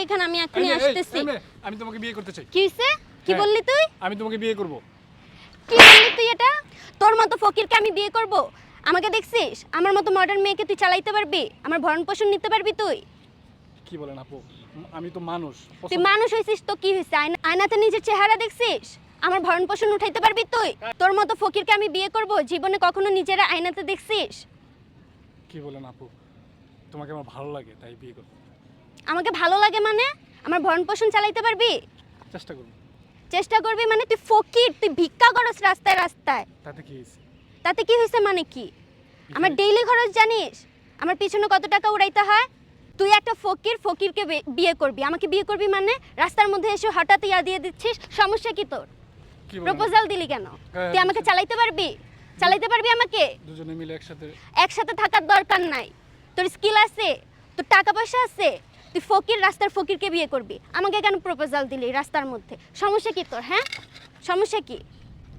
এখানে, আমি এখনই আসতেছি। আমি তোমাকে বিয়ে করতে চাই। কি হইছে? কি বললি তুই? আমি তোমাকে বিয়ে করব। কি বললি তুই এটা? তোর মতো ফকিরকে আমি বিয়ে করব? আমাকে দেখছিস? আমার মতো মডার্ন মেয়েকে তুই চালাইতে পারবি? আমার ভরণ পোষণ নিতে পারবি তুই? কি বলেন আপু? আমি তো মানুষ। তুই মানুষ হইছিস তো কি হইছে? আয়নাতে নিজের চেহারা দেখছিস? আমার ভরণ পোষণ উঠাইতে পারবি তুই? তোর মতো ফকিরকে আমি বিয়ে করব? জীবনে কখনো নিজের আয়নাতে দেখছিস? কি বলেন আপু? তোমাকে আমার ভালো লাগে তাই বিয়ে করব। আমাকে ভালো লাগে মানে? আমার ভরণ পোষণ চালাইতে পারবি? চেষ্টা করব। চেষ্টা করবি মানে? তুই ফকির, তুই ভিক্ষা করস রাস্তায় রাস্তায়। তাতে কি হইছে? তাতে কি হইছে মানে কি? আমার ডেইলি খরচ জানিস? আমার পিছনে কত টাকা উড়াইতে হয়? তুই একটা ফকির, ফকিরকে বিয়ে করবি, আমাকে বিয়ে করবি মানে? রাস্তার মধ্যে এসে হঠাৎ ইয়া দিয়ে দিচ্ছিস, সমস্যা কি তোর? কি বলেন? প্রপোজাল দিলি কেন? তুই আমাকে চালাইতে পারবি? চালাইতে পারবি আমাকে? দুজনে মিলে একসাথে থাকার দরকার নাই। তোর স্কিল আছে, তোর টাকা পয়সা আছে, তুই ফকির, রাস্তার ফকিরকে বিয়ে করবি। আমাকে কেন প্রপোজাল দিলি রাস্তার মধ্যে? সমস্যা কি তোর? হ্যাঁ, সমস্যা কি?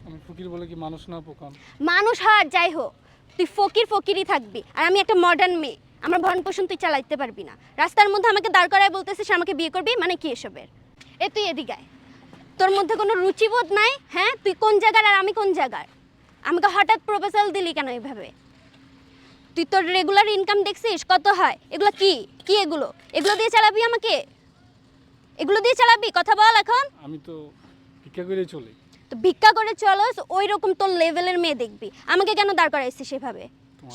আমি ফকির বলে কি মানুষ না পোকাম? মানুষ হয় যাই হোক, তুই ফকির ফকিরই থাকবি। আর আমি একটা মডার্ন মেয়ে, আমার ভরণ পোষণ তুই চালাইতে পারবি না। রাস্তার মধ্যে আমাকে দাঁড় করায় বলতেছিস আমাকে বিয়ে করবি, মানে কি এসবের? তুই এদিকে আয়। তোর মধ্যে কোনো রুচিবোধ নাই? হ্যাঁ, তুই কোন জায়গার আর আমি কোন জায়গার? আমাকে হঠাৎ প্রপোজাল দিলি কেন এইভাবে? তুই তোর রেগুলার ইনকাম দেখছিস কত হয়? এগুলো কি কি এগুলো এগুলো দিয়ে চালাবি আমাকে? এগুলো দিয়ে চালাবি? কথা বল এখন। আমি তো ভিক্ষা করেই চলি। তো ভিক্ষা করে চলস, ওই রকম তোর লেভেলের মেয়ে দেখবি। আমাকে কেন দাঁড় করাইছিস সেভাবে?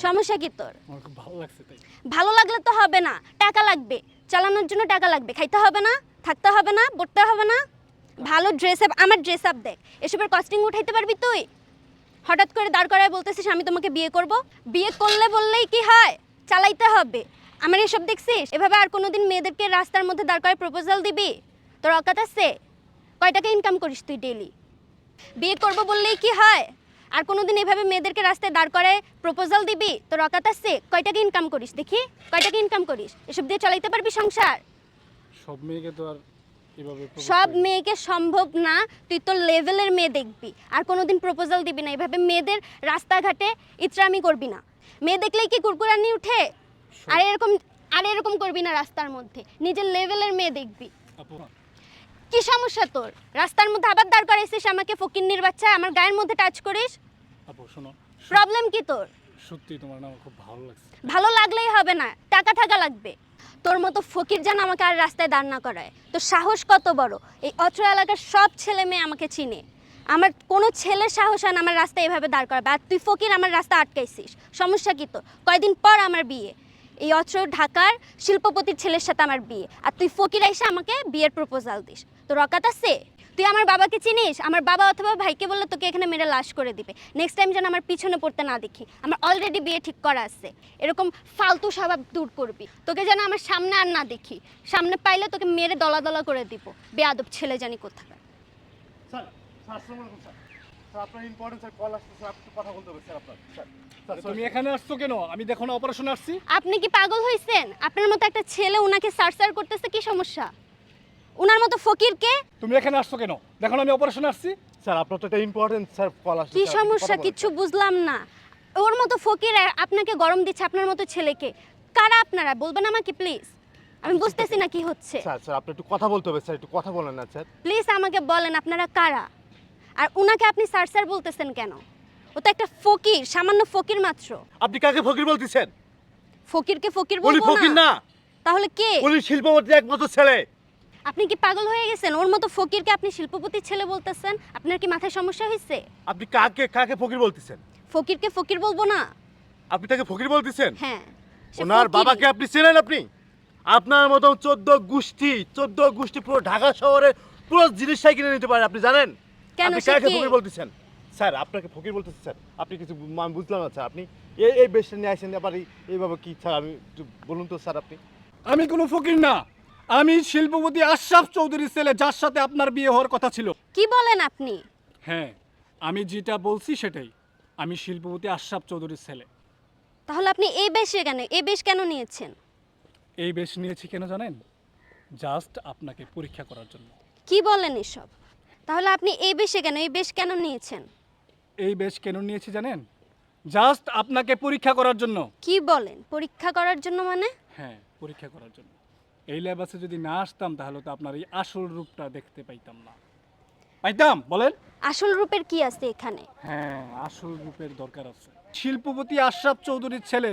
সমস্যা কি তোর? আমার খুব ভালো লাগছে তাই। ভালো লাগলে তো হবে না, টাকা লাগবে, চালানোর জন্য টাকা লাগবে, খাইতে হবে না, থাকতে হবে না, পড়তে হবে না। ভালো ড্রেস আপ, আমার ড্রেস আপ দেখ, এসবের কস্টিং উঠাইতে পারবি তুই? হঠাৎ করে দাঁড় করায় বলতেছিস আমি তোমাকে বিয়ে করব। বিয়ে করলে বললেই কি হয়? চালাইতে হবে। আমার এসব দেখছিস? এভাবে আর কোনোদিন মেয়েদেরকে রাস্তার মধ্যে দাঁড় করায় প্রপোজাল দিবি? তোর অকাত আছে? কয় টাকা ইনকাম করিস তুই ডেইলি? বিয়ে করব বললেই কি হয়? আর কোনোদিন এভাবে মেয়েদেরকে রাস্তায় দাঁড় করায় প্রপোজাল দিবি? তোর অকাত আছে? কয় টাকা ইনকাম করিস দেখি? কয় টাকা ইনকাম করিস? এসব দিয়ে চালাইতে পারবি সংসার? সব মেয়েকে তো আর এভাবে সব মেয়েকে সম্ভব না। তুই তোর লেভেলের মেয়ে দেখবি, আর কোনোদিন প্রপোজাল দিবি না। এভাবে মেয়েদের রাস্তাঘাটে ইতরামি করবি না। মেয়ে দেখলেই কি কুরকুরানি উঠে? আর এরকম করবি না রাস্তার মধ্যে। নিজের লেভেলের মেয়ে দেখবি। আপু কি সমস্যা তোর? রাস্তার মধ্যে আবার দাঁড় করাইছিস আমাকে, ফকিন্নির বাচ্চা, আমার গায়ের মধ্যে টাচ করিস। আপু শোনো, প্রবলেম কি তোর? সত্যি তোমার না আমার খুব ভালো লাগছে। ভালো লাগলেই হবে না, টাকা টাকা লাগবে। তোর মতো ফকির যেন আমাকে আর রাস্তায় দাঁড় না করায়। তোর সাহস কত বড়? এই অত্র এলাকার সব ছেলে মেয়ে আমাকে চিনে। আমার কোনো ছেলের সাহস হয় না আমার রাস্তায় এভাবে দাঁড় করাবে। আর তুই ফকির, আমার রাস্তা আটকাইছিস। সমস্যা কি তোর? কয়দিন পর আমার বিয়ে, এই অত্র ঢাকার শিল্পপতির ছেলের সাথে আমার বিয়ে, আর তুই ফকির এসে আমাকে বিয়ের প্রপোজাল দিস। তোর অকাত আছে? তুই আমার বাবাকে চিনিস? আমার বাবা অথবা ভাইকে বললে তোকে এখানে মেরে লাশ করে দিবে। নেক্সট টাইম যেন আমার পিছনে পড়তে না দেখি। আমার অলরেডি বিয়ে ঠিক করা আছে। এরকম ফালতু স্বভাব দূর করবি। তোকে যেন আমার সামনে আর না দেখি। সামনে পাইলে তোকে মেরে দলা দলা করে দিব। বেয়াদব ছেলে জানি কোথাকার। স্যার, স্যার আসসালামু আলাইকুম স্যার। স্যার আপনার ইম্পর্টেন্ট স্যার কল আসছে, স্যার একটু কথা বলতে হবে স্যার আপনার। স্যার তুমি এখানে আসছো কেন? আমি দেখো না অপারেশন আসছি। আপনি কি পাগল হয়েছেন? আপনার মতো একটা ছেলে ওনাকে সার্চার করতেছে, কি সমস্যা? ওনার মতো ফকিরকে? তুমি এখানে আসছো কেন? দেখো না আমি অপারেশন আসছি। স্যার আপনার তো একটা ইম্পর্টেন্ট স্যার কল আসছে। কি সমস্যা? কিচ্ছু বুঝলাম না। ওর মতো ফকির আপনাকে গরম দিচ্ছে, আপনার মতো ছেলেকে। কারা আপনারা বলবেন আমাকে প্লিজ? আমি বুঝতেছি না কি হচ্ছে। স্যার স্যার আপনি একটু কথা বলতে হবে স্যার, একটু কথা বলেন না স্যার। প্লিজ আমাকে বলেন আপনারা কারা? আর উনাকে আপনি স্যার বলতেছেন কেন? ও তো একটা ফকির, সামান্য ফকির মাত্র। আপনি কাকে ফকির বলতেছেন? ফকিরকে ফকির উনি বলবো ফকির না? না, তাহলে কে? উনি শিল্পপতির একমাত্র ছেলে। আপনি কি পাগল হয়ে গেছেন? ওর মতো ফকিরকে আপনি শিল্পপতির ছেলে বলতেছেন? আপনার কি মাথায় সমস্যা হয়েছে? আপনি কাকে কাকে ফকির বলতেছেন? ফকিরকে ফকির বলবো না? আপনি তাকে ফকির বলতেছেন? হ্যাঁ, সে ওনার ফকিরই। বাবাকে আপনি চেনেন? আপনি আপনার মতো 14 গোষ্ঠী পুরো ঢাকা শহরে পুরো জিনিসটাই কিনে নিতে পারে, আপনি জানেন? কেন, আপনি সে কাকে কি? ফকির বলতেছেন? স্যার আপনাকে ফকির বলতেছেন স্যার, আপনি কিছু আমি বুঝলাম না স্যার। আপনি এই বেশটা নিয়ে আসেন আবার এইভাবে কি স্যার? আমি একটু বলুন তো স্যার আপনি। আমি কোনো ফকির না, আমি শিল্পপতি আশরাফ চৌধুরীর ছেলে, যার সাথে আপনার বিয়ে হওয়ার কথা ছিল। কি বলেন আপনি? হ্যাঁ, আমি যেটা বলছি সেটাই। আমি শিল্পপতি আশরাফ চৌধুরীর ছেলে। তাহলে আপনি এই বেশে কেন, এই বেশ কেন নিয়েছেন? এই বেশ নিয়েছি কেন জানেন? জাস্ট আপনাকে পরীক্ষা করার জন্য। কি বলেন এসব? তাহলে আপনি এই বেশে কেন, এই বেশ কেন নিয়েছেন? এই বেশ কেন নিয়েছি জানেন? জাস্ট আপনাকে পরীক্ষা করার জন্য। কি বলেন? পরীক্ষা করার জন্য মানে? হ্যাঁ, পরীক্ষা করার জন্য। এই লেবাসে যদি না আসতাম তাহলে তো আপনার এই আসল রূপটা দেখতে পাইতাম না। পাইতাম বলেন? আসল রূপের কি আছে এখানে? হ্যাঁ, আসল রূপের দরকার আছে। শিল্পপতি আশরাফ চৌধুরীর ছেলে।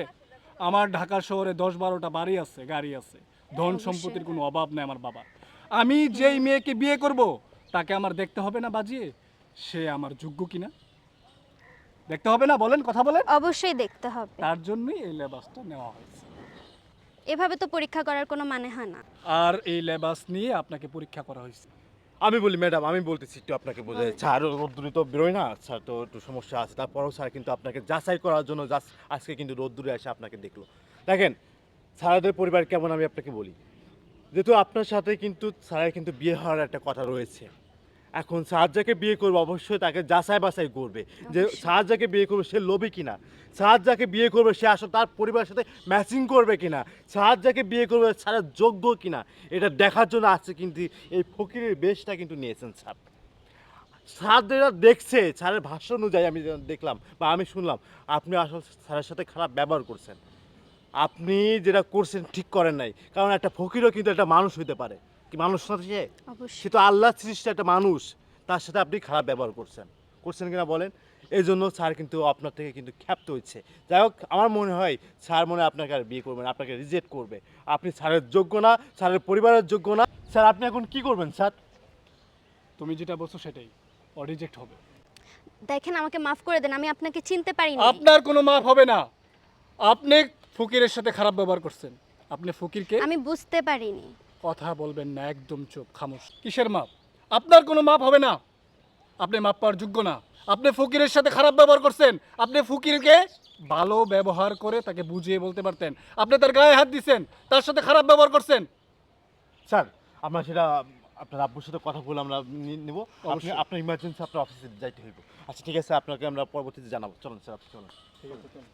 আমার ঢাকা শহরে 10-12টা বাড়ি আছে, গাড়ি আছে, ধন সম্পত্তির কোনো অভাব নেই আমার বাবা। আমি যেই মেয়েকে বিয়ে করব তাকে আমার দেখতে হবে না বাজিয়ে সে আমার যোগ্য কিনা? দেখতে হবে না? বলেন, কথা বলেন। অবশ্যই দেখতে হবে। তার জন্যই এই লেবাসটা নেওয়া হয়েছে। এভাবে তো পরীক্ষা করার কোনো মানে হয় না। আর এই লেবাস নিয়ে আপনাকে পরীক্ষা করা হয়েছে। আমি বলি ম্যাডাম, আমি বলতেছি একটু আপনাকে বোঝাই। স্যার রোদ্দুরে তো বেরোয় না, স্যার তো একটু সমস্যা আছে। তারপরেও স্যার কিন্তু আপনাকে যাচাই করার জন্য আজকে কিন্তু রোদ্দুরে এসে আপনাকে দেখলো। দেখেন স্যারদের পরিবার কেমন আমি আপনাকে বলি। যেহেতু আপনার সাথে কিন্তু স্যারের কিন্তু বিয়ে হওয়ার একটা কথা রয়েছে। এখন স্যার যাকে বিয়ে করবে অবশ্যই তাকে যাচাই বাছাই করবে যে স্যার যাকে বিয়ে করবে সে লোভী কিনা, স্যার যাকে বিয়ে করবে সে আসলে তার পরিবারের সাথে ম্যাচিং করবে কিনা, স্যার যাকে বিয়ে করবে স্যারের যোগ্য কিনা, এটা দেখার জন্য আজকে কিন্তু এই ফকিরের বেশটা কিন্তু নিয়েছেন স্যার। স্যার যেটা দেখছে স্যারের ভাষ্য অনুযায়ী আমি যেটা দেখলাম বা আমি শুনলাম, আপনি আসলে স্যারের সাথে খারাপ ব্যবহার করছেন। আপনি যেটা করছেন ঠিক করেন নাই, কারণ একটা ফকিরও কিন্তু একটা মানুষ হইতে পারে। কি মানুষ না সে? অবশ্যই। সে তো আল্লাহ সৃষ্ট একটা মানুষ, তার সাথে আপনি খারাপ ব্যবহার করছেন কিনা বলেন? এই জন্য স্যার কিন্তু আপনার থেকে কিন্তু ক্ষাপ্ত হচ্ছে। যাই হোক, আমার মনে হয় স্যার মনে হয় আপনাকে আর বিয়ে করবেন, আপনাকে রিজেক্ট করবে। আপনি স্যারের যোগ্য না, স্যারের পরিবারের যোগ্য না। স্যার আপনি এখন কি করবেন স্যার? তুমি যেটা বলছো সেটাই, ও রিজেক্ট হবে। দেখেন, আমাকে মাফ করে দেন, আমি আপনাকে চিনতে পারিনি। আপনার কোনো মাপ হবে না। আপনি ফকিরের সাথে খারাপ ব্যবহার করছেন। আপনি ফকিরকে আমি বুঝতে পারিনি। কথা বলবেন না, একদম চুপ, খামোশ। কিসের মাপ? আপনার কোনো মাপ হবে না। আপনি মাপ পাওয়ার যোগ্য না। আপনি ফকিরের সাথে খারাপ ব্যবহার করছেন। আপনি ফকিরকে ভালো ব্যবহার করে তাকে বুঝিয়ে বলতে পারতেন। আপনি তার গায়ে হাত দিছেন, তার সাথে খারাপ ব্যবহার করছেন। স্যার আমরা সেটা আপনার আব্বুর সাথে কথা বলে আমরা নেব। আপনি অবশ্যই। আপনার ইমার্জেন্সি আপনার অফিসে যাইতে হইব। আচ্ছা ঠিক আছে, আপনাকে আমরা পরবর্তীতে জানাবো। চলুন স্যার, আপনি চলুন। ঠিক আছে, চলুন।